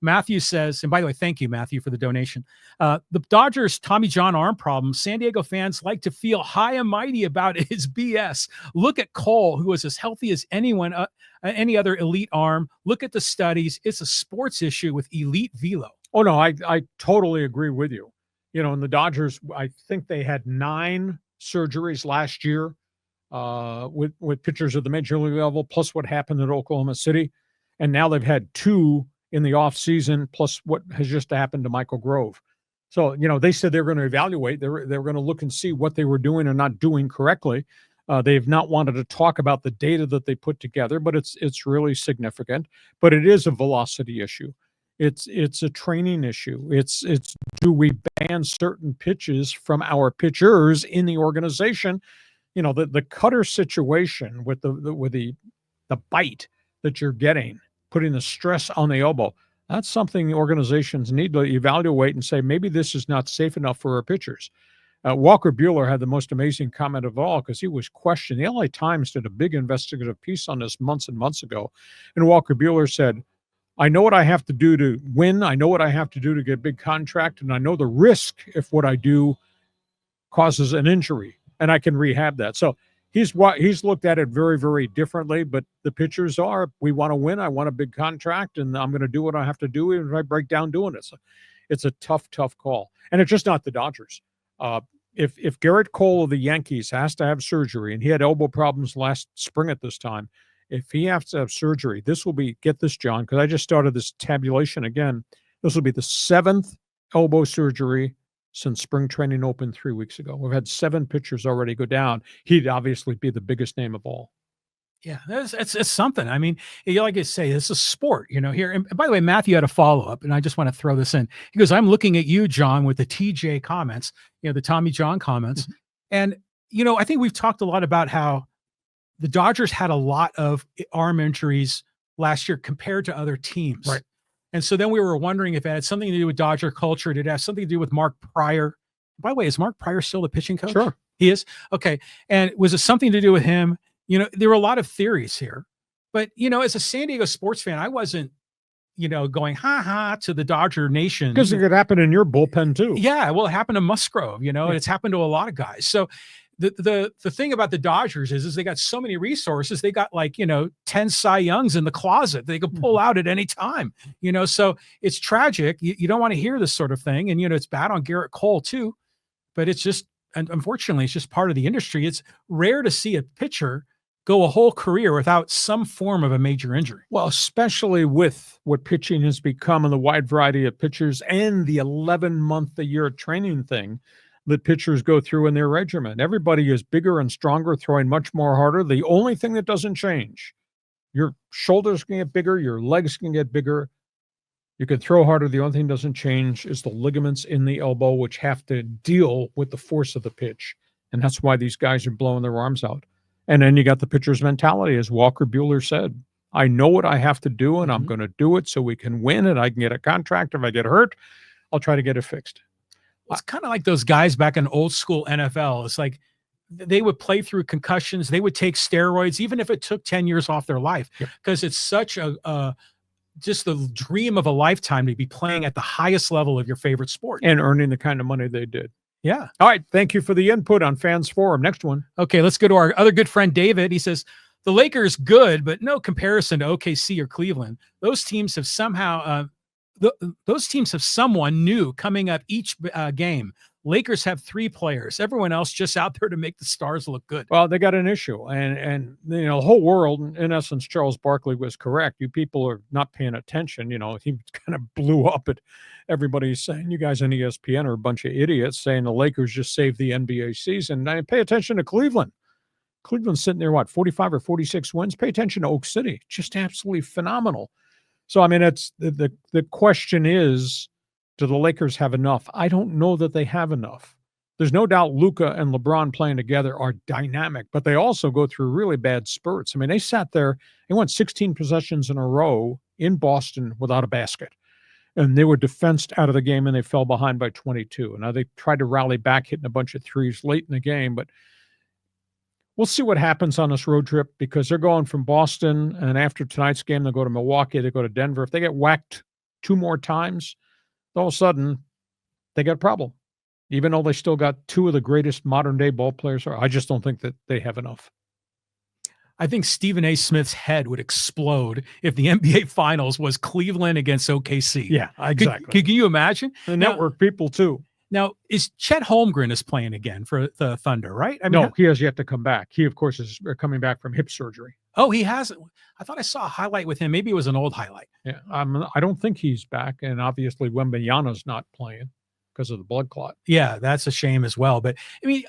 Matthew says, and by the way, thank you, Matthew, for the donation. The Dodgers' Tommy John arm problem, San Diego fans like to feel high and mighty about his BS. Look at Cole, who is as healthy as anyone, any other elite arm. Look at the studies. It's a sports issue with elite velo. Oh, no, I totally agree with you. You know, and the Dodgers, I think they had 9 surgeries last year with pitchers at the major league level, plus what happened at Oklahoma City. And now they've had 2 in the offseason, plus what has just happened to Michael Grove. So, you know, they said they're going to evaluate. They're going to look and see what they were doing or not doing correctly. They've not wanted to talk about the data that they put together, but it's really significant. But it is a velocity issue. It's a training issue. It's do we ban certain pitches from our pitchers in the organization? You know, the cutter situation with the bite that you're getting, putting the stress on the elbow, that's something organizations need to evaluate and say, maybe this is not safe enough for our pitchers. Walker Buehler had the most amazing comment of all because he was questioned. The LA Times did a big investigative piece on this months and months ago. And Walker Buehler said, I know what I have to do to win. I know what I have to do to get a big contract. And I know the risk if what I do causes an injury, and I can rehab that. So he's looked at it very, very differently, but the pitchers are, we want to win. I want a big contract, and I'm going to do what I have to do even if I break down doing it. So it's a tough, tough call. And it's just not the Dodgers. If Garrett Cole of the Yankees has to have surgery, and he had elbow problems last spring at this time, if he has to have surgery, this will be, get this, John, because I just started this tabulation again, this will be the 7th elbow surgery since spring training opened 3 weeks ago. We've had 7 pitchers already go down. He'd obviously be the biggest name of all. Yeah, it's something. I mean, like I say, it's a sport, you know, here. And by the way, Matthew had a follow-up, and I just want to throw this in. He goes, I'm looking at you, John, with the TJ comments, you know, the Tommy John comments. Mm-hmm. And, you know, I think we've talked a lot about how the Dodgers had a lot of arm injuries last year compared to other teams. Right. And so then we were wondering if it had something to do with Dodger culture. Did it have something to do with Mark Pryor? By the way, is Mark Pryor still the pitching coach? Sure. He is? Okay. And was it something to do with him? You know, there were a lot of theories here. But, you know, as a San Diego sports fan, I wasn't, you know, going, ha to the Dodger nation. Because it could happen in your bullpen, too. Yeah. Well, it happened to Musgrove, you know, and it's happened to a lot of guys. So the thing about the Dodgers is they got so many resources. They got, like, you know, 10 Cy Youngs in the closet they could pull out at any time, you know, so it's tragic. You don't want to hear this sort of thing. And, you know, it's bad on Garrett Cole too, but it's just, and unfortunately, it's just part of the industry. It's rare to see a pitcher go a whole career without some form of a major injury. Well, especially with what pitching has become and the wide variety of pitchers and the 11-month-a-year training thing that pitchers go through in their regimen. Everybody is bigger and stronger, throwing much more harder. The only thing that doesn't change, your shoulders can get bigger, your legs can get bigger. You can throw harder. The only thing that doesn't change is the ligaments in the elbow, which have to deal with the force of the pitch. And that's why these guys are blowing their arms out. And then you got the pitcher's mentality, as Walker Buehler said. I know what I have to do, and I'm going to do it so we can win, and I can get a contract. If I get hurt, I'll try to get it fixed. It's kind of like those guys back in old school NFL. It's like they would play through concussions. They would take steroids, even if it took 10 years off their life, because it's such just the dream of a lifetime to be playing at the highest level of your favorite sport. And earning the kind of money they did. Yeah. All right. Thank you for the input on Fans Forum. Next one. Okay. Let's go to our other good friend, David. He says, the Lakers good, but no comparison to OKC or Cleveland. Those teams have somehow, those teams have someone new coming up each game. Lakers have 3 players. Everyone else just out there to make the stars look good. Well, they got an issue. And you know, the whole world, in essence, Charles Barkley was correct. You people are not paying attention. You know, he kind of blew up at everybody saying, you guys on ESPN are a bunch of idiots saying the Lakers just saved the NBA season. And pay attention to Cleveland. Cleveland's sitting there, 45 or 46 wins? Pay attention to Oak City. Just absolutely phenomenal. So, I mean, it's the question is, do the Lakers have enough? I don't know that they have enough. There's no doubt Luka and LeBron playing together are dynamic, but they also go through really bad spurts. I mean, they sat there, they went 16 possessions in a row in Boston without a basket. And they were defensed out of the game, and they fell behind by 22. Now they tried to rally back, hitting a bunch of threes late in the game, but we'll see what happens on this road trip because they're going from Boston, and after tonight's game, they'll go to Milwaukee, they go to Denver. If they get whacked 2 more times, all of a sudden they got a problem. Even though they still got 2 of the greatest modern day ball players, I just don't think that they have enough. I think Stephen A. Smith's head would explode if the NBA Finals was Cleveland against OKC. Yeah, exactly. Can you imagine? The network people too. Now, is Chet Holmgren is playing again for the Thunder, right? I mean, no, he has yet to come back. He, of course, is coming back from hip surgery. Oh, he hasn't. I thought I saw a highlight with him. Maybe it was an old highlight. Yeah, I don't think he's back, and obviously Wembanyama's not playing because of the blood clot. Yeah, that's a shame as well. But I mean,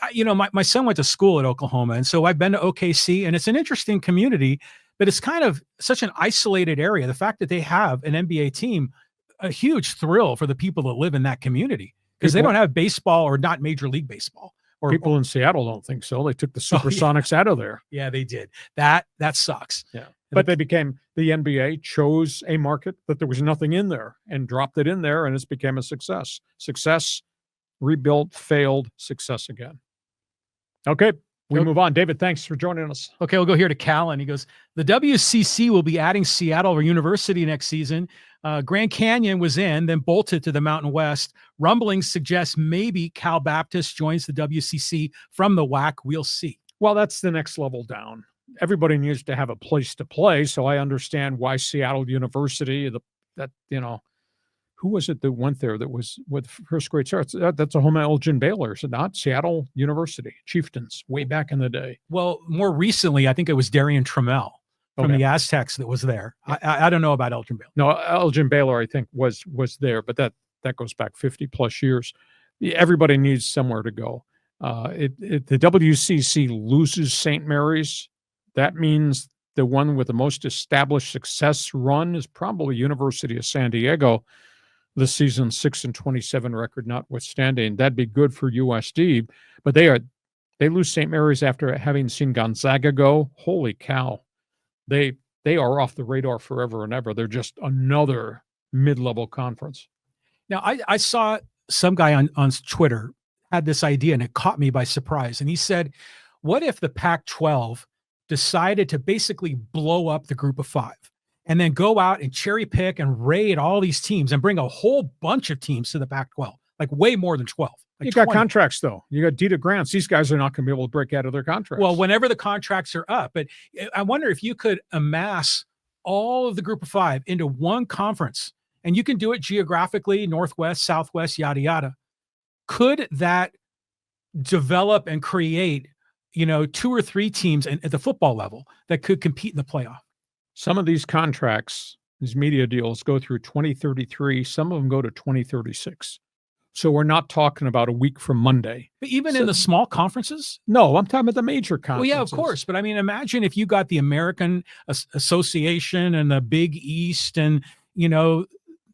my son went to school at Oklahoma, and so I've been to OKC, and it's an interesting community, but it's kind of such an isolated area. The fact that they have an NBA team, a huge thrill for the people that live in that community, because they don't have baseball or not Major League Baseball. Or people in Seattle don't think so. They took the Supersonics out of there. Yeah, they did. That sucks. Yeah. But the NBA chose a market that there was nothing in there and dropped it in there, and it's became a success. Success, rebuilt, failed, success again. Okay, we move on. David, thanks for joining us. Okay, we'll go here to Callan. He goes, the WCC will be adding Seattle University next season. Grand Canyon was in, then bolted to the Mountain West. Rumblings suggest maybe Cal Baptist joins the WCC from the WAC. We'll see. Well, that's the next level down. Everybody needs to have a place to play, so I understand why Seattle University, who was it that went there that was with first grade starts? That's a home of Elgin Baylor, is it not? Seattle University, Chieftains, way back in the day. Well, more recently, I think it was Darian Trammell from the Aztecs that was there. Yeah. I don't know about Elgin Baylor. No, Elgin Baylor, I think, was there, but that goes back 50 plus years. Everybody needs somewhere to go. The WCC loses St. Mary's. That means the one with the most established success run is probably University of San Diego. This season, 6-27 record notwithstanding. That'd be good for USD, but they lose St. Mary's after having seen Gonzaga go. Holy cow. They are off the radar forever and ever. They're just another mid-level conference. Now, I saw some guy on Twitter had this idea, and it caught me by surprise. And he said, what if the Pac-12 decided to basically blow up the group of 5 and then go out and cherry pick and raid all these teams and bring a whole bunch of teams to the Pac-12, like way more than 12. Like you got 20. Contracts, though. You got Dita Grants. These guys are not going to be able to break out of their contracts. Well, whenever the contracts are up. But I wonder if you could amass all of the group of 5 into one conference, and you can do it geographically, Northwest, Southwest, yada, yada. Could that develop and create 2 or 3 teams at the football level that could compete in the playoff? Some of these contracts, these media deals, go through 2033. Some of them go to 2036. So we're not talking about a week from Monday. But even in the small conferences? No, I'm talking about the major conferences. Well, yeah, of course. But I mean, imagine if you got the American Association and the Big East and, the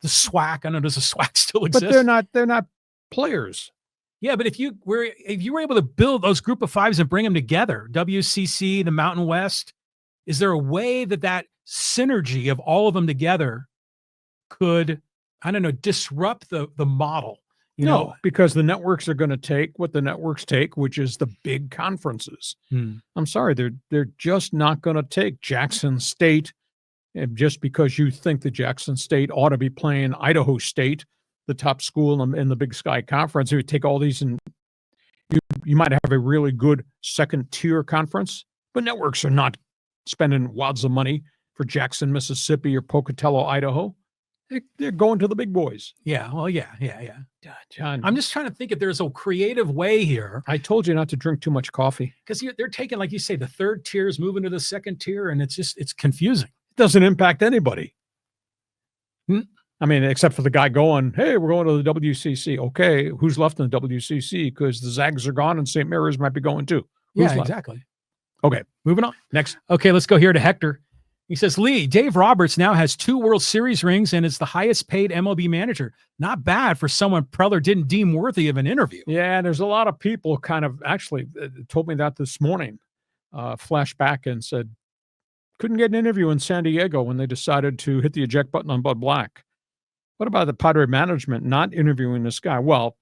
SWAC. I don't know, does the SWAC still exist? But they're not players. Yeah, but if you were able to build those group of 5s and bring them together, WCC, the Mountain West, is there a way that synergy of all of them together could, I don't know, disrupt the model? No, because the networks are going to take what the networks take, which is the big conferences. I'm sorry, they're just not going to take Jackson State, and just because you think that Jackson State ought to be playing Idaho State, the top school in the Big Sky Conference. You take all these and you might have a really good second tier conference, but networks are not spending wads of money for Jackson, Mississippi or Pocatello, Idaho. They're going to the big boys. Yeah. Well, yeah. John, I'm just trying to think if there's a creative way here. I told you not to drink too much coffee. Because they're taking, like you say, the third tier is moving to the second tier, and it's confusing. It doesn't impact anybody. I mean, except for the guy going, hey, we're going to the WCC. Okay, who's left in the WCC? Because the Zags are gone and St. Mary's might be going too. Who's left? Exactly. Okay, moving on. Next. Okay, let's go here to Hector. He says, Lee, Dave Roberts now has 2 World Series rings and is the highest paid MLB manager. Not bad for someone Preller didn't deem worthy of an interview. Yeah, there's a lot of people kind of actually told me that this morning, flashed back and said, couldn't get an interview in San Diego when they decided to hit the eject button on Bud Black. What about the Padre management not interviewing this guy? Well,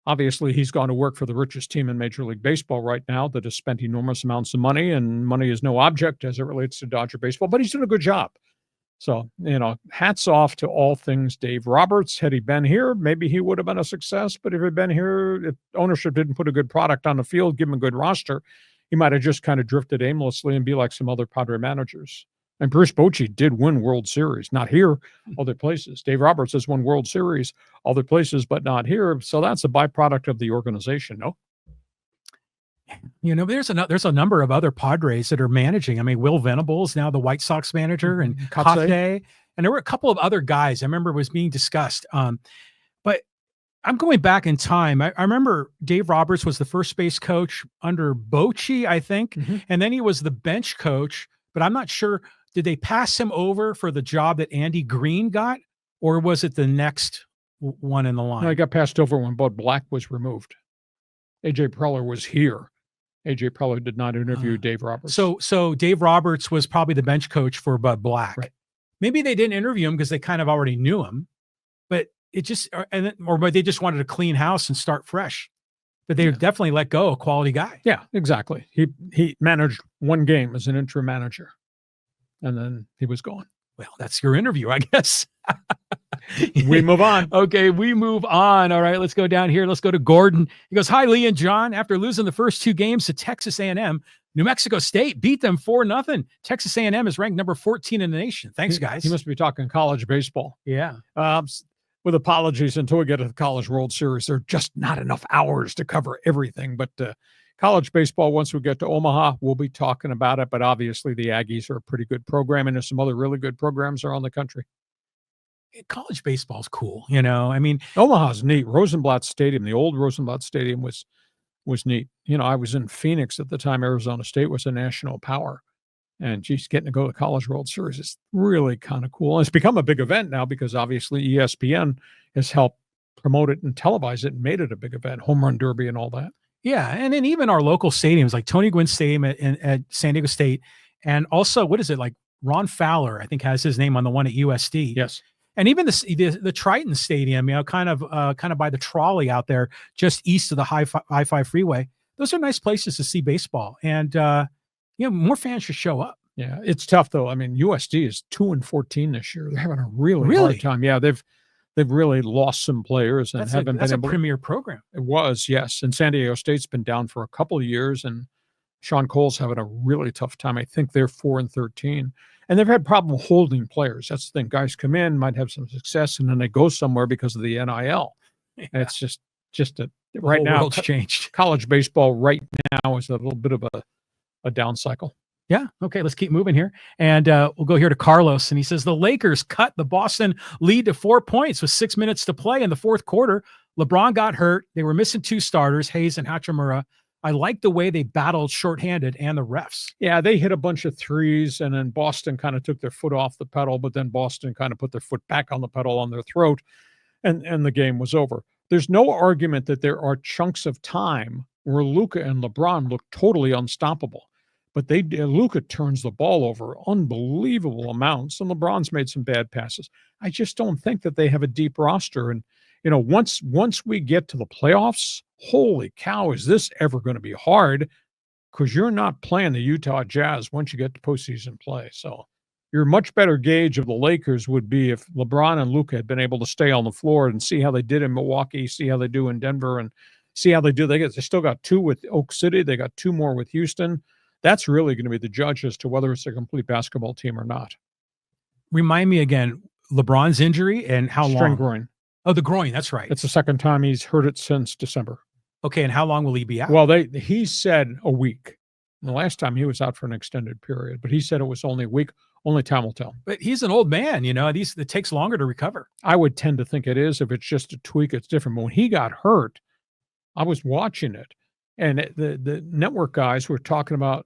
obviously he's gone to work for the richest team in Major League Baseball right now that has spent enormous amounts of money, and money is no object as it relates to Dodger baseball, but he's doing a good job. So, hats off to all things Dave Roberts. Had he been here, maybe he would have been a success. But if he'd been here, if ownership didn't put a good product on the field, give him a good roster, he might have just kind of drifted aimlessly and be like some other Padre managers. And Bruce Bochy did win World Series, not here, other places. Dave Roberts has won World Series, other places, but not here. So that's a byproduct of the organization, no? There's a number of other Padres that are managing. I mean, Will Venables, now the White Sox manager, and Kate. And there were a couple of other guys I remember was being discussed. But I'm going back in time. I remember Dave Roberts was the first base coach under Bochy, I think. And then he was the bench coach, but I'm not sure. Did they pass him over for the job that Andy Green got, or was it the next one in the line? No, he got passed over when Bud Black was removed. A.J. Preller was here. A.J. Preller did not interview Dave Roberts. So Dave Roberts was probably the bench coach for Bud Black. Right. Maybe they didn't interview him because they kind of already knew him, but it just, or they just wanted a clean house and start fresh. But they definitely let go a quality guy. Yeah, exactly. He managed one game as an interim manager, and then he was gone. Well, that's your interview, I guess. We move on. Okay, we move on. All right, let's go down here. Let's go to Gordon. He goes, "Hi, Lee and John. After losing the first two games to Texas A&M, New Mexico State beat them 4-0. Texas A&M is ranked number 14 in the nation. Thanks, guys." He must be talking college baseball. Yeah. With apologies, until we get to the College World Series, there are just not enough hours to cover everything. But college baseball, once we get to Omaha, we'll be talking about it. But obviously, the Aggies are a pretty good program, and there's some other really good programs around the country. College baseball is cool. I mean, Omaha's neat. Rosenblatt Stadium, the old Rosenblatt Stadium was neat. I was in Phoenix at the time. Arizona State was a national power. And geez, getting to go to the College World Series is really kind of cool. And it's become a big event now because obviously ESPN has helped promote it and televise it and made it a big event, home run derby and all that. Yeah. And then even our local stadiums like Tony Gwynn Stadium at San Diego State. And also, what is it, like Ron Fowler, I think, has his name on the one at USD. Yes. And even the Triton Stadium, kind of by the trolley out there, just east of the I-5 freeway. Those are nice places to see baseball. And, more fans should show up. Yeah, it's tough though. I mean, USD is 2-14 this year. They're having a really hard time. Yeah, they've really lost some players and haven't been able. That's a premier program. It was, yes. And San Diego State's been down for a couple of years, and Sean Cole's having a really tough time. I think they're 4-13, and they've had problem holding players. That's the thing. Guys come in, might have some success, and then they go somewhere because of the NIL. Yeah. And it's just right now. World's changed. College baseball right now is a little bit of a down cycle. Yeah. Okay. Let's keep moving here. And we'll go here to Carlos. And he says, the Lakers cut the Boston lead to 4 points with 6 minutes to play in the fourth quarter. LeBron got hurt. They were missing two starters, Hayes and Hachimura. I like the way they battled shorthanded and the refs. Yeah, they hit a bunch of threes, and then Boston kind of took their foot off the pedal, but then Boston kind of put their foot back on the pedal on their throat, and the game was over. There's no argument that there are chunks of time where Luka and LeBron look totally unstoppable. But Luka turns the ball over unbelievable amounts, and LeBron's made some bad passes. I just don't think that they have a deep roster. And once we get to the playoffs, holy cow, is this ever going to be hard? Because you're not playing the Utah Jazz once you get to postseason play. So your much better gauge of the Lakers would be if LeBron and Luka had been able to stay on the floor and see how they did in Milwaukee, see how they do in Denver, and see how they do. They still got 2 with Oak City. They got 2 more with Houston. That's really going to be the judge as to whether it's a complete basketball team or not. Remind me again, LeBron's injury and how long? String groin. Oh, the groin. That's right. It's the second time he's hurt it since December. Okay, and how long will he be out? Well, he said a week. The last time he was out for an extended period, but he said it was only a week. Only time will tell. But he's an old man, it takes longer to recover. I would tend to think it is. If it's just a tweak, it's different. But when he got hurt, I was watching it, and the network guys were talking about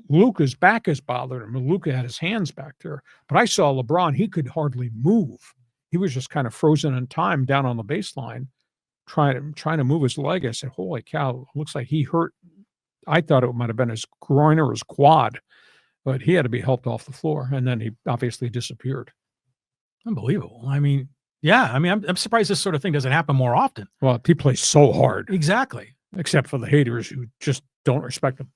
Luka's back is bothering him. Luka had his hands back there. But I saw LeBron, he could hardly move. He was just kind of frozen in time down on the baseline, trying to move his leg. I said, holy cow, looks like he hurt. I thought it might have been his groin or his quad, but he had to be helped off the floor. And then he obviously disappeared. Unbelievable. I mean, yeah. I mean, I'm surprised this sort of thing doesn't happen more often. Well, he plays so hard. Exactly. Except for the haters who just don't respect him.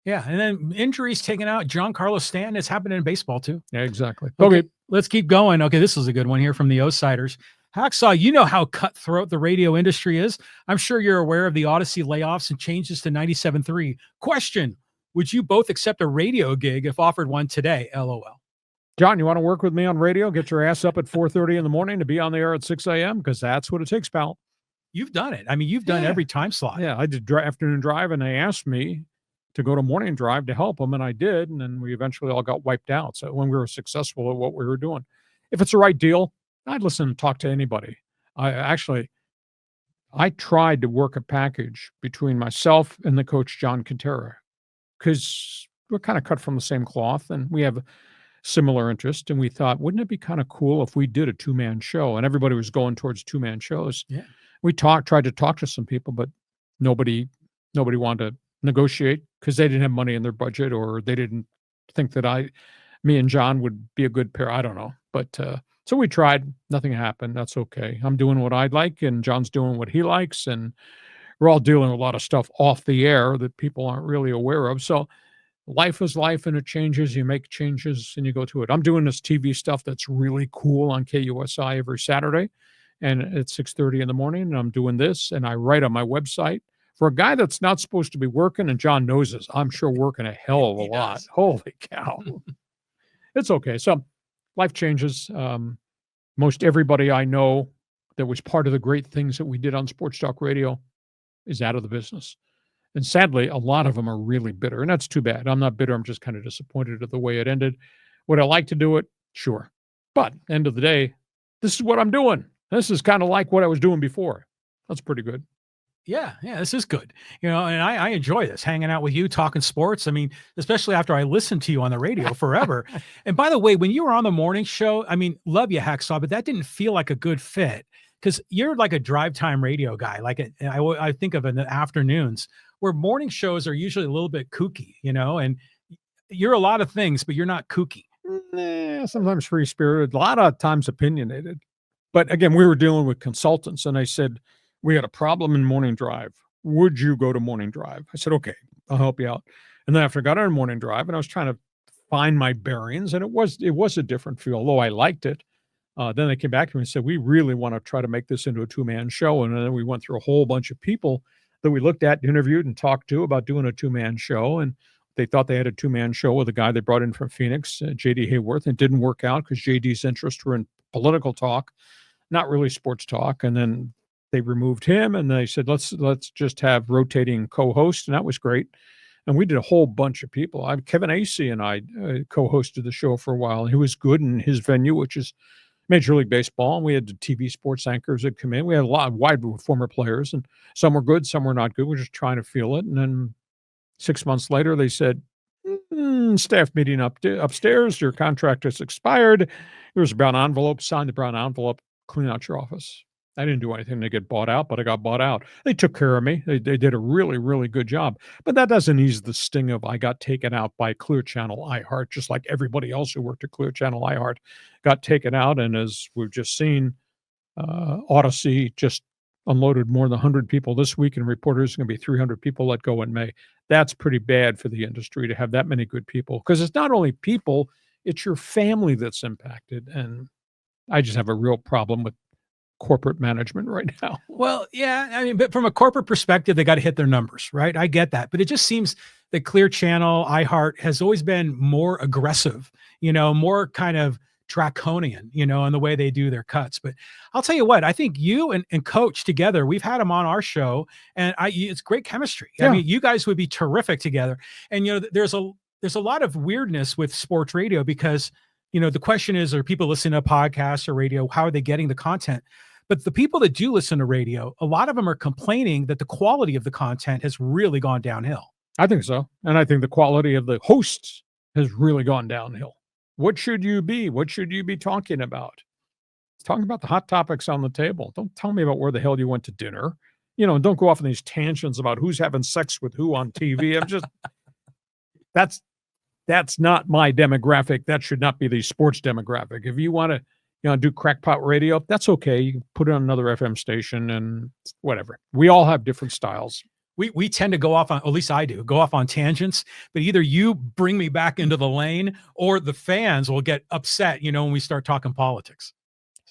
Yeah, and then injuries taken out. Giancarlo Stanton. It's happening in baseball too. Yeah, exactly. Okay, let's keep going. Okay, this is a good one here from the O-Siders. Hacksaw, you know how cutthroat the radio industry is. I'm sure you're aware of the Odyssey layoffs and changes to 97.3. Question, would you both accept a radio gig if offered one today? LOL. John, you want to work with me on radio? Get your ass up at 4:30 in the morning to be on the air at 6 a.m. because that's what it takes, pal. You've done it. I mean, you've done every time slot. Yeah, I did afternoon drive, and they asked me to go to morning drive to help them, and I did, and then we eventually all got wiped out. So when we were successful at what we were doing, if it's the right deal, I'd listen and talk to anybody. I tried to work a package between myself and the coach, John Quintera, because we're kind of cut from the same cloth, and we have similar interest. And we thought, wouldn't it be kind of cool if we did a two-man show? And everybody was going towards two-man shows. Yeah. We tried to talk to some people, but nobody wanted to negotiate because they didn't have money in their budget, or they didn't think that me and John would be a good pair. I don't know. But so we tried, nothing happened. That's okay. I'm doing what I like, and John's doing what he likes, and we're all dealing with a lot of stuff off the air that people aren't really aware of. So life is life, and it changes. You make changes and you go to it. I'm doing this TV stuff that's really cool on KUSI every Saturday, and at 6:30 in the morning, and I'm doing this, and I write on my website. For a guy that's not supposed to be working, and John knows this, I'm sure working a hell of a lot. Holy cow. It's okay. So life changes. Most everybody I know that was part of the great things that we did on Sports Talk Radio is out of the business. And sadly, a lot of them are really bitter, and that's too bad. I'm not bitter. I'm just kind of disappointed at the way it ended. Would I like to do it? Sure. But end of the day, this is what I'm doing. This is kind of like what I was doing before. That's pretty good. Yeah, this is good. And I enjoy this, hanging out with you, talking sports. I mean, especially after I listened to you on the radio forever. And by the way, when you were on the morning show, I mean, love you, Hacksaw, but that didn't feel like a good fit because you're like a drive time radio guy. Like I think of in the afternoons where morning shows are usually a little bit kooky, and you're a lot of things, but you're not kooky. Sometimes free spirited, a lot of times opinionated. But again, we were dealing with consultants, and I said, we had a problem in morning drive. Would you go to morning drive? I said, okay, I'll help you out. And then after I got on morning drive, and I was trying to find my bearings, and it was a different feel, although I liked it. Then they came back to me and said, we really want to try to make this into a two-man show. And then we went through a whole bunch of people that we looked at, interviewed, and talked to about doing a two-man show. And they thought they had a two-man show with a guy they brought in from Phoenix, J.D. Hayworth. It didn't work out because J.D.'s interests were in political talk, not really sports talk. And then they removed him, and they said, let's just have rotating co-hosts, and that was great. And we did a whole bunch of people. Kevin Acee and I co-hosted the show for a while, and he was good in his venue, which is Major League Baseball. And we had the TV sports anchors that come in. We had a lot of wide former players, and some were good, some were not good. We're just trying to feel it. And then 6 months later, they said, staff meeting upstairs. Your contract has expired. Here's a brown envelope. Sign the brown envelope. Clean out your office. I didn't do anything to get bought out, but I got bought out. They took care of me. They did a really, really good job. But that doesn't ease the sting of I got taken out by Clear Channel iHeart, just like everybody else who worked at Clear Channel iHeart got taken out. And as we've just seen, Odyssey just unloaded more than 100 people this week, and reporters going to be 300 people let go in May. That's pretty bad for the industry to have that many good people, because it's not only people, it's your family that's impacted. And I just have a real problem with corporate management right now. Well, yeah, I mean, but from a corporate perspective, they got to hit their numbers, right? I get that, but it just seems that Clear Channel, iHeart has always been more aggressive, more kind of draconian, in the way they do their cuts. But I'll tell you what, I think you and Coach together, we've had them on our show, and it's great chemistry. Yeah. I mean, you guys would be terrific together. And, there's a lot of weirdness with sports radio because, the question is, are people listening to podcasts or radio? How are they getting the content? But the people that do listen to radio, a lot of them are complaining that the quality of the content has really gone downhill. I think so. And I think the quality of the hosts has really gone downhill. What should you be? What should you be talking about? Talking about the hot topics on the table. Don't tell me about where the hell you went to dinner. And don't go off on these tangents about who's having sex with who on TV. I'm just, that's not my demographic. That should not be the sports demographic. If you want to, do crackpot radio, that's okay. You can put it on another FM station and whatever. We all have different styles. we tend to go off on, at least I do, go off on tangents, but either you bring me back into the lane or the fans will get upset, when we start talking politics.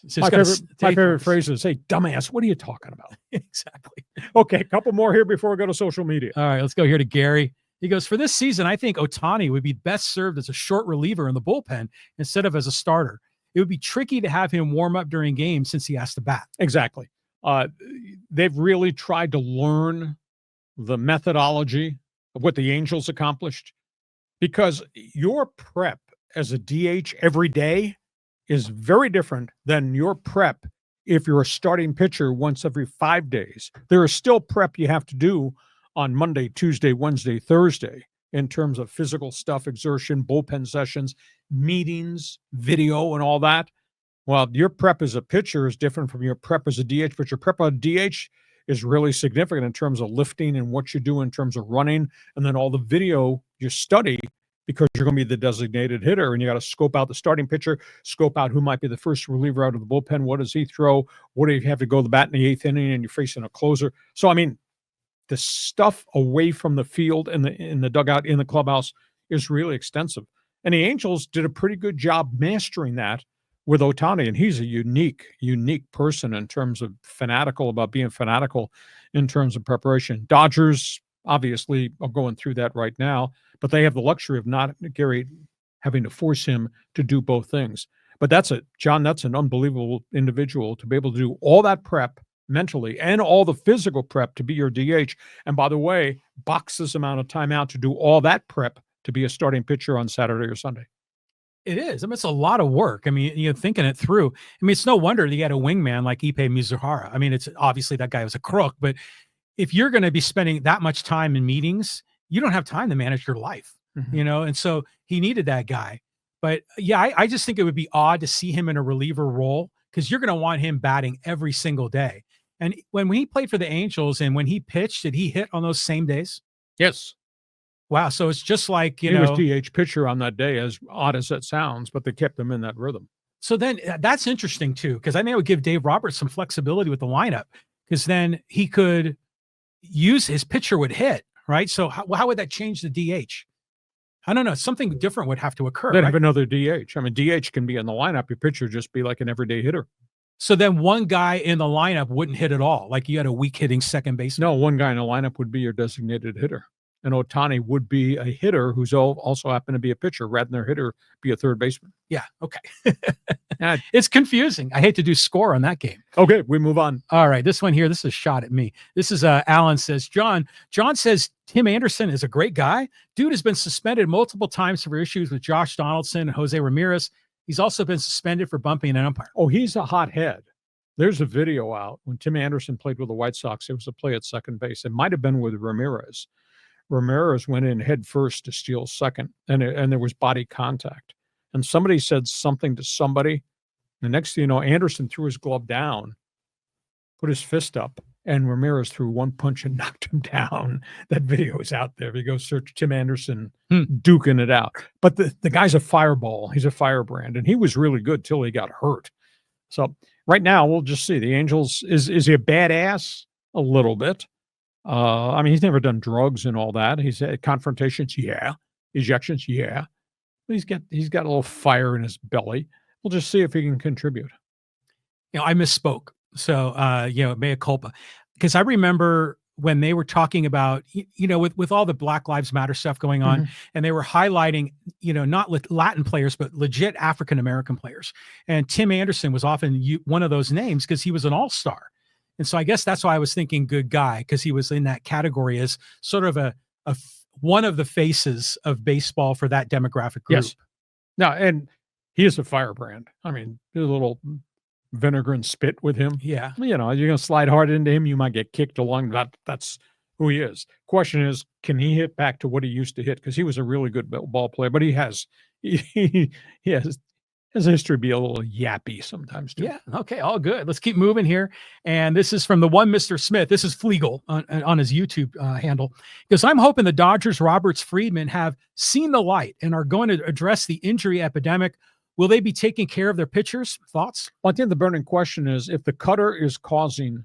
So my favorite phrase is, "Hey, dumbass, what are you talking about?" Exactly. Okay, a couple more here before we go to social media. All right, let's go here to Gary. He goes, for this season, I think Ohtani would be best served as a short reliever in the bullpen instead of as a starter. It would be tricky to have him warm up during games since he has to bat. Exactly. They've really tried to learn the methodology of what the Angels accomplished, because your prep as a DH every day is very different than your prep if you're a starting pitcher once every 5 days. There is still prep you have to do on Monday, Tuesday, Wednesday, Thursday in terms of physical stuff, exertion, bullpen sessions, meetings, video, and all that. Well, your prep as a pitcher is different from your prep as a DH, but your prep on DH is really significant in terms of lifting and what you do in terms of running, and then all the video you study, because you're going to be the designated hitter, and you got to scope out the starting pitcher, scope out who might be the first reliever out of the bullpen. What does he throw? What do you have to go to the bat in the 8th inning, and you're facing a closer? So, I mean, the stuff away from the field and in the dugout, in the clubhouse, is really extensive. And the Angels did a pretty good job mastering that with Ohtani, and he's a unique person in terms of being fanatical in terms of preparation. Dodgers obviously are going through that right now, but they have the luxury of not, Gary, having to force him to do both things. But that's an unbelievable individual to be able to do all that prep mentally and all the physical prep to be your DH. And by the way, box this amount of time out to do all that prep to be a starting pitcher on Saturday or Sunday. It is. I mean, it's a lot of work. I mean, thinking it through. I mean, it's no wonder that you had a wingman like Ippei Mizuhara. I mean, it's obviously that guy was a crook, but if you're going to be spending that much time in meetings, you don't have time to manage your life, and so he needed that guy. But yeah, I just think it would be odd to see him in a reliever role, because you're going to want him batting every single day. And when he played for the Angels and when he pitched, did he hit on those same days? Yes. Wow. So it's just like, he was DH pitcher on that day, as odd as that sounds, but they kept him in that rhythm. So then that's interesting too, because I think it would give Dave Roberts some flexibility with the lineup, because then he could use his pitcher would hit, right? So how would that change the DH? I don't know. Something different would have to occur. They'd have another DH. I mean, DH can be in the lineup. Your pitcher just be like an everyday hitter. So then one guy in the lineup wouldn't hit at all. Like you had a weak hitting second baseman. No, one guy in the lineup would be your designated hitter. And Ohtani would be a hitter who's also happened to be a pitcher, rather than their hitter be a third baseman. Yeah. Okay. It's confusing. I hate to do score on that game. Okay, we move on. All right. This one here, this is a shot at me. This is Alan says, John says Tim Anderson is a great guy. Dude has been suspended multiple times for issues with Josh Donaldson and Jose Ramirez. He's also been suspended for bumping an umpire. Oh, he's a hothead. There's a video out when Tim Anderson played with the White Sox. It was a play at second base. It might have been with Ramirez. Ramirez went in head first to steal second, and there was body contact. And somebody said something to somebody. The next thing you know, Anderson threw his glove down, put his fist up, and Ramirez threw one punch and knocked him down. That video is out there. If you go search Tim Anderson duking it out. But the guy's a fireball. He's a firebrand, and he was really good till he got hurt. So right now, we'll just see. The Angels, is he a badass? A little bit. I mean, he's never done drugs and all that. He's had confrontations, yeah. Ejections, yeah. But he's got a little fire in his belly. We'll just see if he can contribute. I misspoke. So, mea culpa. Because I remember when they were talking about, with all the Black Lives Matter stuff going on, and they were highlighting, not Latin players, but legit African-American players. And Tim Anderson was often one of those names because he was an all-star. And so I guess that's why I was thinking good guy, because he was in that category as sort of one of the faces of baseball for that demographic group. Yes. No, and he is a firebrand. I mean, there's a little vinegar and spit with him. Yeah. You're going to slide hard into him, you might get kicked along. That's who he is. Question is, can he hit back to what he used to hit? Because he was a really good ball player, but he has his history be a little yappy sometimes too. Yeah. Okay. All good. Let's keep moving here. And this is from the one Mr. Smith. This is Flegel on his YouTube handle. Because I'm hoping the Dodgers, Roberts, Friedman have seen the light and are going to address the injury epidemic. Will they be taking care of their pitchers? Thoughts? Well, I think the burning question is, if the cutter is causing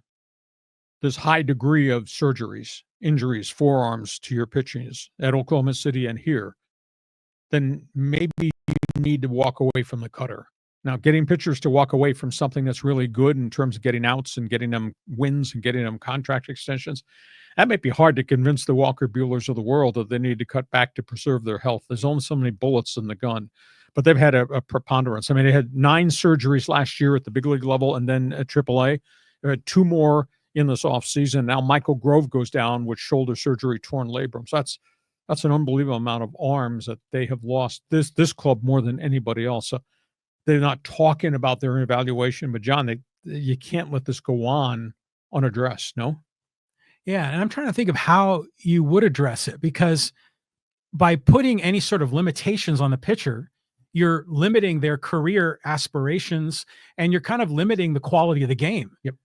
this high degree of surgeries, injuries, forearms to your pitchers at Oklahoma City and here, then maybe you need to walk away from the cutter. Now, getting pitchers to walk away from something that's really good in terms of getting outs and getting them wins and getting them contract extensions, that might be hard to convince the Walker Buehlers of the world that they need to cut back to preserve their health. There's only so many bullets in the gun, but they've had a preponderance. I mean, they had 9 surgeries last year at the big league level and then at AAA. They had 2 more in this offseason. Now Michael Grove goes down with shoulder surgery, torn labrum. So that's an unbelievable amount of arms that they have lost. This club more than anybody else. So they're not talking about their evaluation, but John, you can't let this go on unaddressed. No. Yeah, and I'm trying to think of how you would address it, because by putting any sort of limitations on the pitcher, you're limiting their career aspirations and you're kind of limiting the quality of the game. Yep.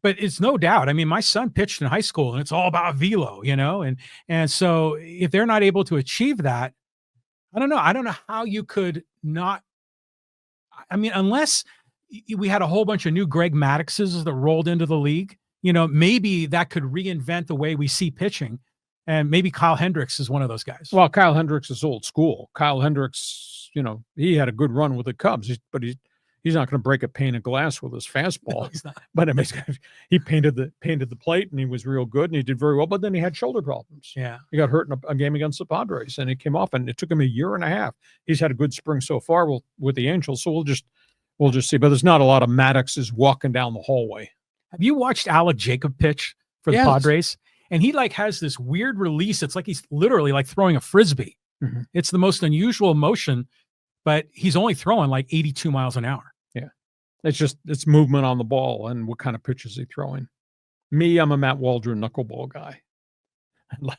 But it's no doubt. I mean, my son pitched in high school and it's all about velo, and so if they're not able to achieve that, I don't know how you could not. I mean, unless we had a whole bunch of new Greg Maddoxes that rolled into the league, maybe that could reinvent the way we see pitching. And maybe Kyle Hendricks is one of those guys. Well, Kyle Hendricks is old school. Kyle Hendricks, he had a good run with the Cubs, but he's not going to break a pane of glass with his fastball. No, he's not. But I mean, he painted the plate and he was real good and he did very well. But then he had shoulder problems. Yeah, he got hurt in a game against the Padres and it came off, and it took him 1.5 years. He's had a good spring so far with the Angels, so we'll just see. But there's not a lot of Maddoxes walking down the hallway. Have you watched Alec Jacob pitch for the Padres? And he has this weird release. It's like he's literally like throwing a Frisbee. Mm-hmm. It's the most unusual motion, but he's only throwing like 82 miles an hour. Yeah. It's movement on the ball and what kind of pitch is he throwing. I'm a Matt Waldron knuckleball guy.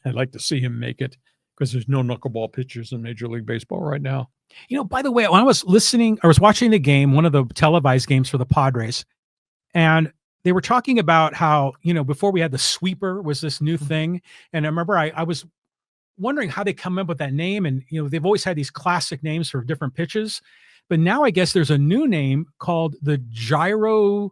I'd like to see him make it because there's no knuckleball pitchers in Major League Baseball right now. By the way, when I was watching the game, one of the televised games for the Padres, and they were talking about how, before we had the sweeper was this new thing. And I remember I was wondering how they come up with that name. And, they've always had these classic names for different pitches. But now I guess there's a new name called the gyro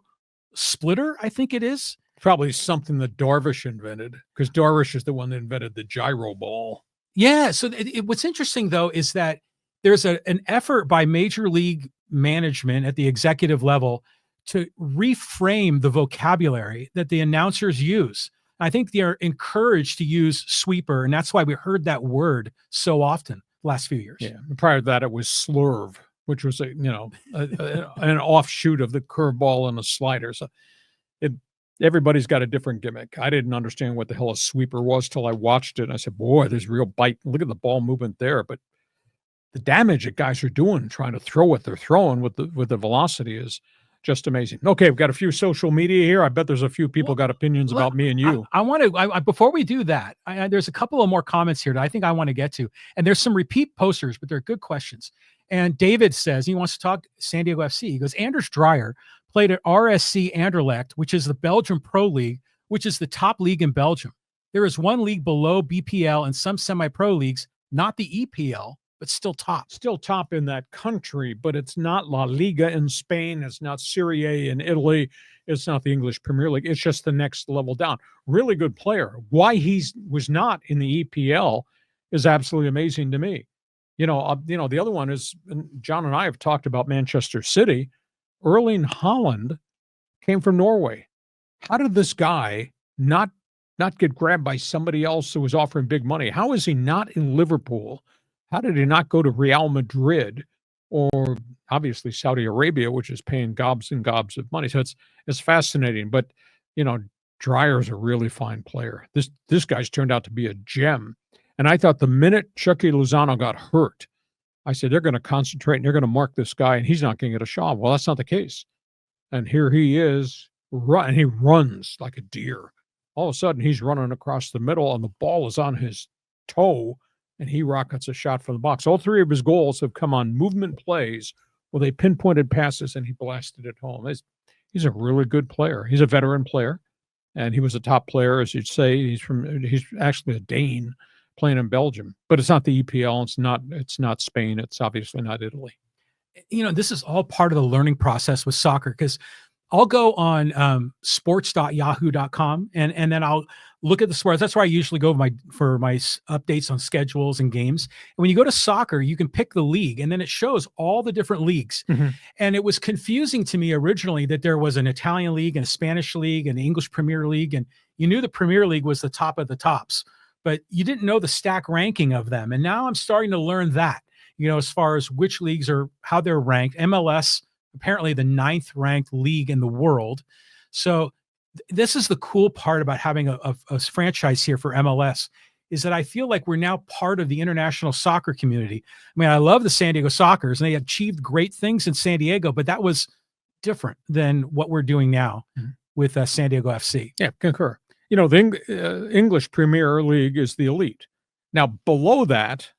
splitter, I think it is. Probably something that Darvish invented, because Darvish is the one that invented the gyro ball. Yeah. So what's interesting, though, is that there's an effort by Major League management at the executive level to reframe the vocabulary that the announcers use. I think they are encouraged to use sweeper, and that's why we heard that word so often the last few years. Yeah. Prior to that, it was slurve, which was an offshoot of the curveball and a slider. So everybody's got a different gimmick. I didn't understand what the hell a sweeper was till I watched it. And I said, boy, there's real bite. Look at the ball movement there. But the damage that guys are doing trying to throw what they're throwing with the velocity is just amazing. Okay, we've got a few social media here. I bet there's a few people got opinions about me and you. I want to, before we do that, there's a couple of more comments here that I think I want to get to. And there's some repeat posters, but they're good questions. And David says he wants to talk San Diego FC. He goes, Anders Dreyer played at RSC Anderlecht, which is the Belgian Pro League, which is the top league in Belgium. There is one league below BPL and some semi-pro leagues, not the EPL, but still top. Still top in that country, but it's not La Liga in Spain. It's not Serie A in Italy. It's not the English Premier League. It's just the next level down. Really good player. Why he was not in the EPL is absolutely amazing to me. The other one is, and John and I have talked about Manchester City. Erling Haaland came from Norway. How did this guy not get grabbed by somebody else who was offering big money? How is he not in Liverpool? How did he not go to Real Madrid or obviously Saudi Arabia, which is paying gobs and gobs of money? So it's fascinating. But Dreyer's a really fine player. This guy's turned out to be a gem. And I thought the minute Chucky Lozano got hurt, I said, they're going to concentrate and they're going to mark this guy and he's not going to get a shot. Well, that's not the case. And here he is, and he runs like a deer. All of a sudden, he's running across the middle and the ball is on his toe and he rockets a shot from the box. All 3 of his goals have come on movement plays where they pinpointed passes and he blasted it home. He's a really good player. He's a veteran player, and he was a top player, as you'd say. He's actually a Dane playing in Belgium, but it's not the EPL. It's not Spain. It's obviously not Italy. This is all part of the learning process with soccer, because I'll go on sports.yahoo.com and then I'll look at the sports. That's where I usually go for my updates on schedules and games. And when you go to soccer, you can pick the league and then it shows all the different leagues. Mm-hmm. And it was confusing to me originally that there was an Italian league and a Spanish league and the English Premier League. And you knew the Premier League was the top of the tops, but you didn't know the stack ranking of them. And now I'm starting to learn that, as far as which leagues are, how they're ranked. MLS, apparently the 9th ranked league in the world. So this is the cool part about having a franchise here for MLS, is that I feel like we're now part of the international soccer community. I mean, I love the San Diego Sockers, and they achieved great things in San Diego, but that was different than what we're doing now with San Diego FC. Yeah, concur. The English Premier League is the elite. Now, below that,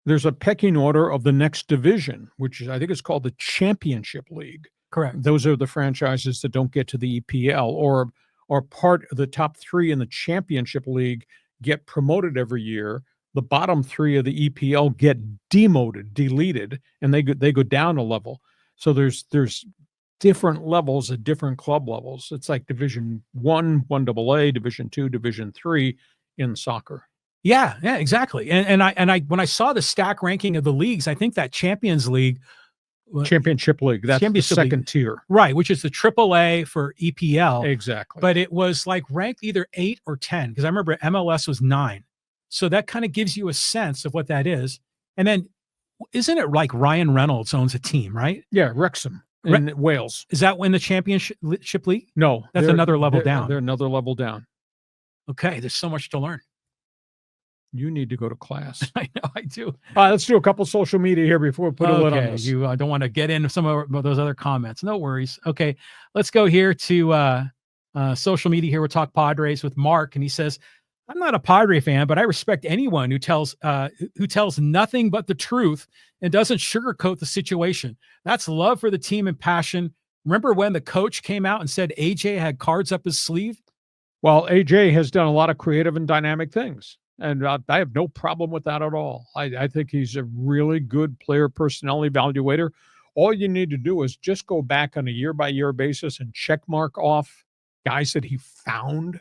there's a pecking order of the next division, which I think is called the Championship League. Correct. Those are the franchises that don't get to the EPL or part of the top 3 in the Championship League get promoted every year. The bottom 3 of the EPL get demoted, deleted, and they go down a level. So there's different levels at different club levels. It's like Division 1, 1AA, Division 2, Division 3 in soccer. Yeah, exactly. And I when I saw the stack ranking of the leagues, I think that Championship League, that's the second tier. Right, which is the AAA for EPL. Exactly. But it was like ranked either 8 or 10, because I remember MLS was 9. So that kind of gives you a sense of what that is. And then isn't it like Ryan Reynolds owns a team, right? Yeah, Wrexham in Wales. Is that in the Championship League? No. That's another level down. They're another level down. Okay, there's so much to learn. You need to go to class. I know, I do. Let's do a couple social media here before we put a lid on this. You don't want to get into some of those other comments. No worries. Okay, let's go here to social media here. We'll talk Padres with Mark, and he says, I'm not a Padre fan, but I respect anyone who tells nothing but the truth and doesn't sugarcoat the situation. That's love for the team and passion. Remember when the coach came out and said AJ had cards up his sleeve? Well, AJ has done a lot of creative and dynamic things. And I have no problem with that at all. I think he's a really good player personnel evaluator. All you need to do is just go back on a year-by-year basis and check mark off guys that he found.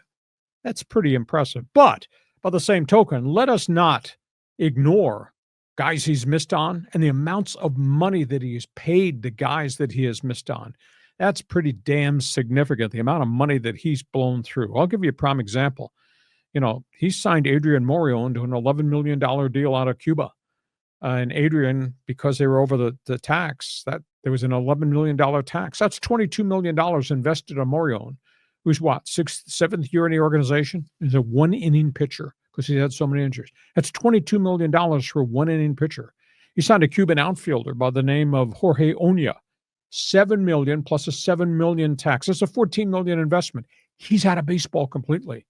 That's pretty impressive. But by the same token, let us not ignore guys he's missed on and the amounts of money that he's paid the guys that he has missed on. That's pretty damn significant, the amount of money that he's blown through. I'll give you a prime example. He signed Adrian Morion to an $11 million deal out of Cuba. And Adrian, because they were over the tax, that there was an $11 million tax. That's $22 million invested on Morion, who's what, 6th, 7th year in the organization? He's a one-inning pitcher because he had so many injuries. That's $22 million for a one-inning pitcher. He signed a Cuban outfielder by the name of Jorge Oña, $7 million plus a $7 million tax. That's a $14 million investment. He's out of baseball completely.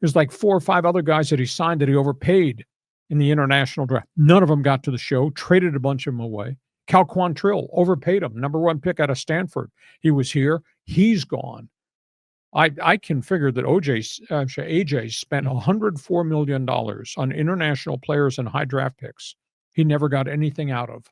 There's like 4 or 5 other guys that he signed that he overpaid in the international draft. None of them got to the show, traded a bunch of them away. Cal Quantrill, overpaid him, #1 pick out of Stanford. He was here. He's gone. I can figure that AJ spent $104 million on international players and high draft picks he never got anything out of.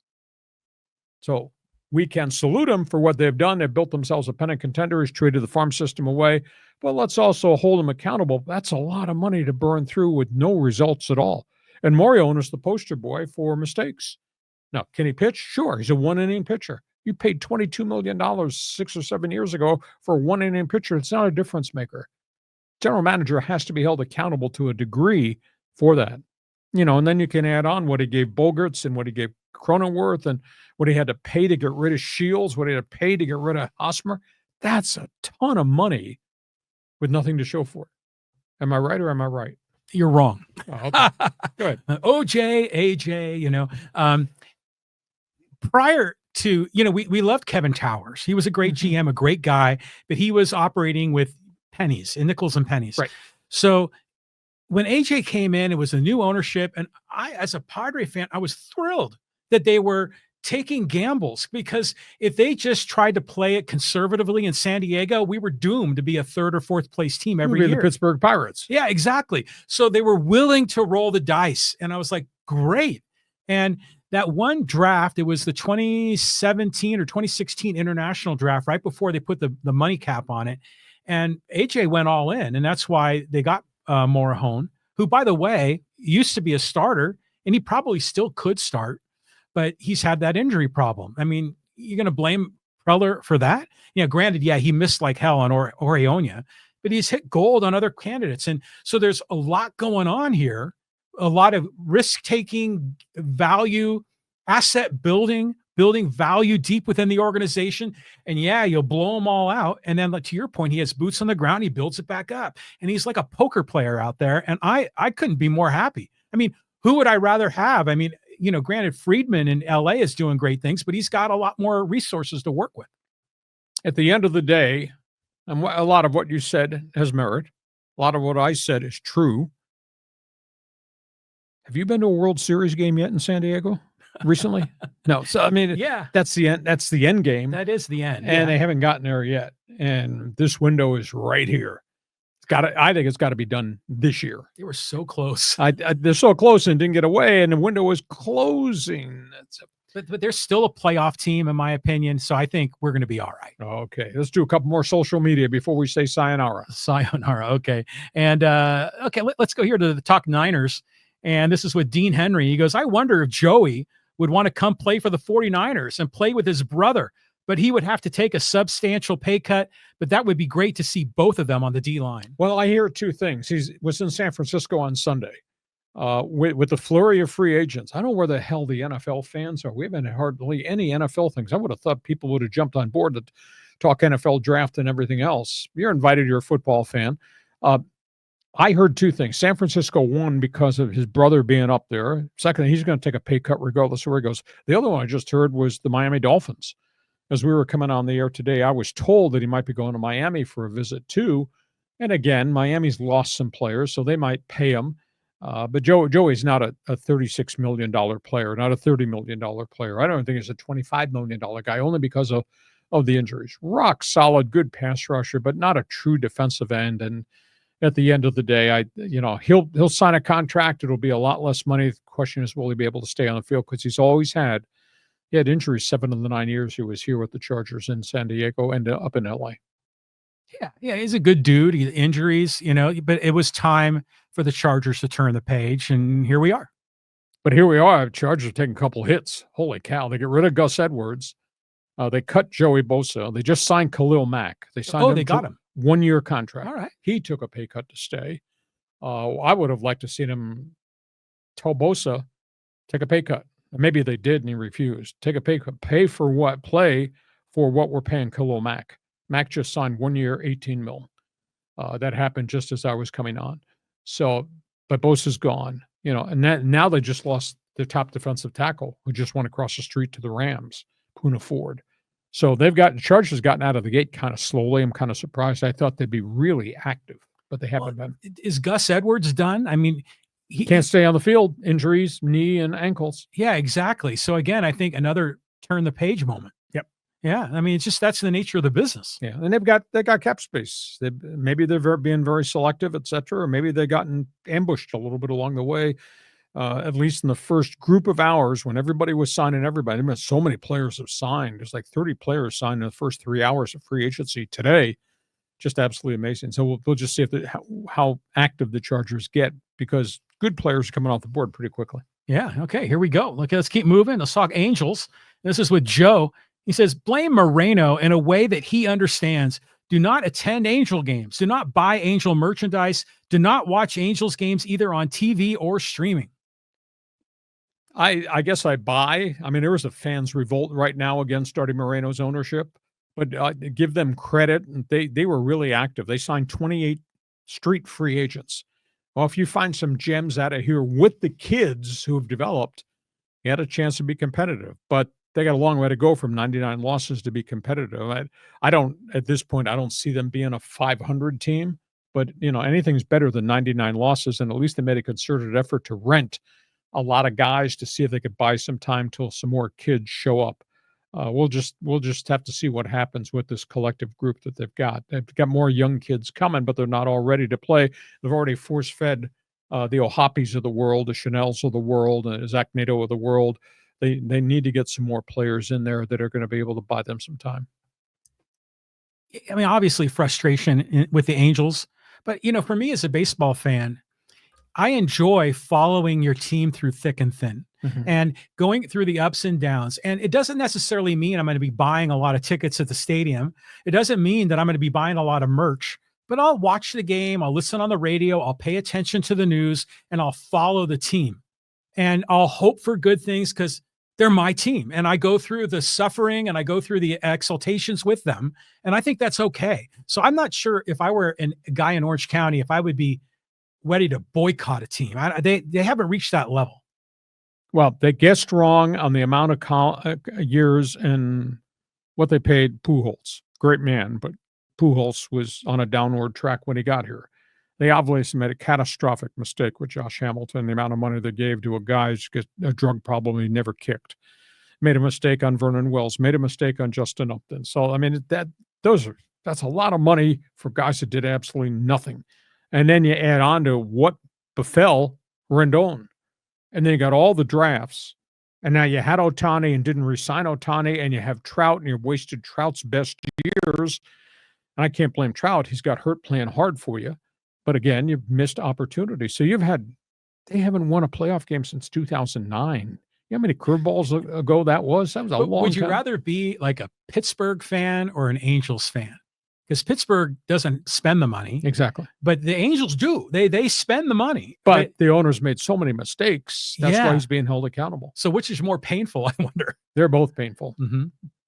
So we can salute them for what they've done. They've built themselves a pennant contender. He's traded the farm system away. But let's also hold them accountable. That's a lot of money to burn through with no results at all. And Morion is the poster boy for mistakes. Now, can he pitch? Sure. He's a one-inning pitcher. You paid $22 million 6 or 7 years ago for a one-inning pitcher. It's not a difference maker. General manager has to be held accountable to a degree for that. And then you can add on what he gave Bogarts and what he gave Cronenworth and what he had to pay to get rid of Shields, what he had to pay to get rid of Hosmer. That's a ton of money with nothing to show for it. Am I right or am I right? You're wrong. Oh, okay. Go ahead. OJ, AJ, prior to, we loved Kevin Towers. He was a great GM, a great guy, but he was operating with pennies and nickels and pennies. Right. So when AJ came in, it was a new ownership. And I, as a Padre fan, I was thrilled that they were taking gambles, because if they just tried to play it conservatively in San Diego, we were doomed to be a 3rd or 4th place team every year. The Pittsburgh Pirates. Yeah, exactly. So they were willing to roll the dice. And I was like, great. And that one draft, it was the 2017 or 2016 international draft, right before they put the money cap on it. And AJ went all in, and that's why they got Morahone, who, by the way, used to be a starter, and he probably still could start, but he's had that injury problem. I mean, you're going to blame Preller for that? Granted, yeah, he missed like hell on Orionia, but he's hit gold on other candidates. And so there's a lot going on here, a lot of risk-taking, value, asset building value deep within the organization. And yeah, you'll blow them all out. And then, like, to your point, he has boots on the ground. He builds it back up. And he's like a poker player out there. And I couldn't be more happy. I mean, who would I rather have? I mean, granted, Friedman in LA is doing great things, but he's got a lot more resources to work with. At the end of the day, and a lot of what you said has merit. A lot of what I said is true. Have you been to a World Series game yet in San Diego recently? No. So, I mean, yeah, that's the end. That's the end game. That is the end. And they haven't gotten there yet. And this window is right here. I think it's got to be done this year. They were so close. They're so close and didn't get away, and the window is closing. But they're still a playoff team, in my opinion. So I think we're going to be all right. Okay, let's do a couple more social media before we say sayonara. Sayonara. Okay. And let's go here to the Talk Niners. And this is with Dean Henry. He goes, I wonder if Joey would want to come play for the 49ers and play with his brother, but he would have to take a substantial pay cut. But that would be great to see both of them on the D-line. Well, I hear two things. He was in San Francisco on Sunday with the flurry of free agents. I don't know where the hell the NFL fans are. We haven't had hardly any NFL things. I would have thought people would have jumped on board to talk NFL draft and everything else. You're invited. You're a football fan. I heard two things. San Francisco, one, because of his brother being up there. Second, he's going to take a pay cut regardless of where he goes. The other one I just heard was the Miami Dolphins. As we were coming on the air today, I was told that he might be going to Miami for a visit too. And again, Miami's lost some players, so they might pay him. But Joey's not a $36 million player, not a $30 million player. I don't think he's a $25 million guy, only because of the injuries. Rock solid, good pass rusher, but not a true defensive end. And at the end of the day, he'll sign a contract. It'll be a lot less money. The question is, will he be able to stay on the field? Because he had injuries 7 of the 9 years he was here with the Chargers in San Diego and up in LA. Yeah, he's a good dude. He had injuries, but it was time for the Chargers to turn the page, and here we are. But here we are. Chargers are taking a couple hits. Holy cow. They get rid of Gus Edwards. They cut Joey Bosa. They just signed Khalil Mack. They got him. 1-year contract. All right. He took a pay cut to stay. I would have liked to see him tell Bosa, take a pay cut. Maybe they did and he refused. Take a pay cut. Pay for what? Play for what we're paying Khalil Mack. Mack just signed 1 year, $18 million. That happened just as I was coming on. So, but Bosa's gone. And now they just lost their top defensive tackle who just went across the street to the Rams, Poona Ford. So the Chargers gotten out of the gate kind of slowly. I'm kind of surprised. I thought they'd be really active, but they haven't been. Is Gus Edwards done? I mean, he can't stay on the field. Injuries, knee and ankles. Yeah, exactly. So again, I think another turn the page moment. Yep. Yeah. I mean, that's the nature of the business. Yeah. And they got cap space. Maybe they're being very selective, et cetera, or maybe they've gotten ambushed a little bit along the way. At least in the first group of hours when everybody was signing everybody. I mean, so many players have signed. There's like 30 players signed in the first 3 hours of free agency today. Just absolutely amazing. So we'll just see how active the Chargers get, because good players are coming off the board pretty quickly. Yeah. Okay, here we go. Let's keep moving. Let's talk Angels. This is with Joe. He says, blame Moreno in a way that he understands. Do not attend Angel games. Do not buy Angel merchandise. Do not watch Angels games either on TV or streaming. I guess I buy. I mean, there was a fans' revolt right now against Artie Moreno's ownership, but give them credit. They were really active. They signed 28 street free agents. Well, if you find some gems out of here with the kids who have developed, you had a chance to be competitive. But they got a long way to go from 99 losses to be competitive. I don't, at this point, I don't see them being a 500 team, but anything's better than 99 losses. And at least they made a concerted effort to rent a lot of guys to see if they could buy some time till some more kids show up. We'll just have to see what happens with this collective group that they've got. They've got more young kids coming, but they're not all ready to play. They've already force-fed the O'Hoppes of the world, the Chanels of the world, and Zach Nato of the world. They need to get some more players in there that are going to be able to buy them some time. I mean, obviously frustration with the Angels, but for me as a baseball fan, I enjoy following your team through thick and thin and going through the ups and downs. And it doesn't necessarily mean I'm going to be buying a lot of tickets at the stadium. It doesn't mean that I'm going to be buying a lot of merch, but I'll watch the game. I'll listen on the radio. I'll pay attention to the news and I'll follow the team and I'll hope for good things because they're my team. And I go through the suffering and I go through the exaltations with them. And I think that's okay. So I'm not sure if I were a guy in Orange County, if I would be ready to boycott a team. They haven't reached that level. Well, they guessed wrong on the amount of years and what they paid Pujols. Great man, but Pujols was on a downward track when he got here. They obviously made a catastrophic mistake with Josh Hamilton, the amount of money they gave to a guy who's got a drug problem he never kicked. Made a mistake on Vernon Wells, made a mistake on Justin Upton. So, I mean, that's a lot of money for guys that did absolutely nothing. And then you add on to what befell Rendon. And then you got all the drafts. And now you had Ohtani and didn't re-sign Ohtani, and you have Trout, and you wasted Trout's best years. And I can't blame Trout. He's got hurt playing hard for you. But again, you've missed opportunities. So they haven't won a playoff game since 2009. You know how many curveballs ago that was? That was a long time. Would you rather be like a Pittsburgh fan or an Angels fan? Because Pittsburgh doesn't spend the money. Exactly. But the Angels do. They spend the money. But the owner's made so many mistakes. That's why he's being held accountable. So which is more painful, I wonder? They're both painful.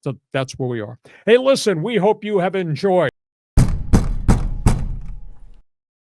So that's where we are. Hey, listen, we hope you have enjoyed